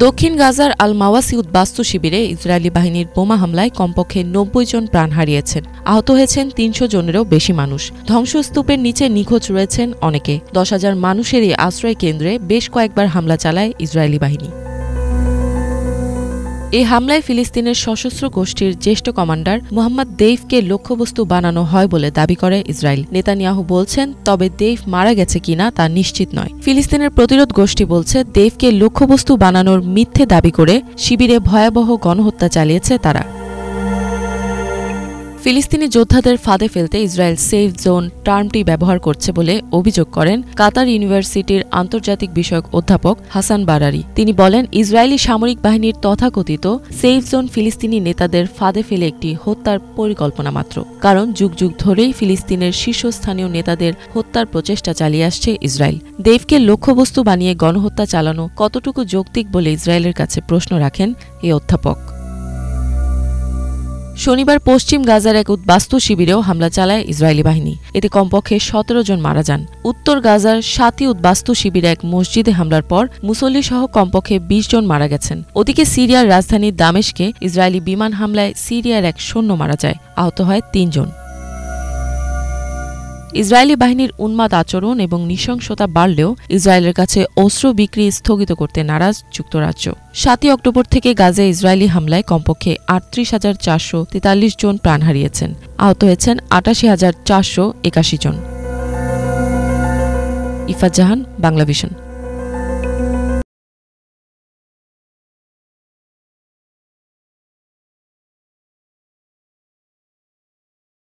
দক্ষিণ গাজার আল মাওয়াসি উদ্বাস্তু শিবিরে ইসরায়েলি বাহিনীর বোমা হামলায় কমপক্ষে ৯০ জন প্রাণ হারিয়েছেন। আহত হয়েছেন ৩০০ জনেরও বেশি মানুষ। ধ্বংসস্তূপের নিচে নিখোঁজ রয়েছেন অনেকে। ১০,০০০ মানুষেরই আশ্রয় কেন্দ্রে বেশ কয়েকবার হামলা চালায় ইসরায়েলি বাহিনী। এই হামলায় ফিলিস্তিনের সশস্ত্র গোষ্ঠীর জ্যেষ্ঠ কমান্ডার মোহাম্মদ দেইফকে লক্ষ্যবস্তু বানানো হয় বলে দাবি করে ইসরায়েল। নেতানিয়াহু বলছেন, তবে দেইফ মারা গেছে কিনা তা নিশ্চিত নয়। ফিলিস্তিনের প্রতিরোধ গোষ্ঠী বলছে, দেইফকে লক্ষ্যবস্তু বানানোর মিথ্যে দাবি করে শিবিরে ভয়াবহ গণহত্যা চালিয়েছে তারা। ফিলিস্তিনি যোদ্ধাদের ফাঁদে ফেলতে ইসরায়েল সেফ জোন টার্মটি ব্যবহার করছে বলে অভিযোগ করেন কাতার ইউনিভার্সিটির আন্তর্জাতিক বিষয়ক অধ্যাপক হাসান বারারি। তিনি বলেন, ইসরায়েলি সামরিক বাহিনীর তথাকথিত সেফ জোন ফিলিস্তিনি নেতাদের ফাঁদে ফেলে একটি হত্যার পরিকল্পনা মাত্র। কারণ যুগ যুগ ধরেই ফিলিস্তিনের শীর্ষস্থানীয় নেতাদের হত্যার প্রচেষ্টা চালিয়ে আসছে ইসরায়েল। দেইফকে লক্ষ্যবস্তু বানিয়ে গণহত্যা চালানো কতটুকু যৌক্তিক বলে ইসরায়েলের কাছে প্রশ্ন রাখেন এই অধ্যাপক। শনিবার পশ্চিম গাজার এক উদ্বাস্তু শিবিরেও হামলা চালায় ইসরায়েলি বাহিনী। এতে কমপক্ষে ১৭ জন মারা যান। উত্তর গাজার ৭ই উদ্বাস্তু শিবিরে এক মসজিদে হামলার পর মুসল্লিসহ কমপক্ষে ২০ জন মারা গেছেন। ওদিকে সিরিয়ার রাজধানী দামেস্কে ইসরায়েলি বিমান হামলায় সিরিয়ার এক সৈন্য মারা যায়। আহত হয় ৩ জন। ইসরায়েলি বাহিনীর উন্মাদ আচরণ এবং নৃশংসতা বাড়লেও ইসরায়েলের কাছে অস্ত্র বিক্রি স্থগিত করতে নারাজ যুক্তরাজ্য। ৭ই অক্টোবর থেকে গাজায় ইসরায়েলি হামলায় কমপক্ষে ৩৮,৪৪৩ জন প্রাণ হারিয়েছেন। আহত হয়েছেন ৮৮,৪৮১ জন। ইফাত জাহান, বাংলাভিশন।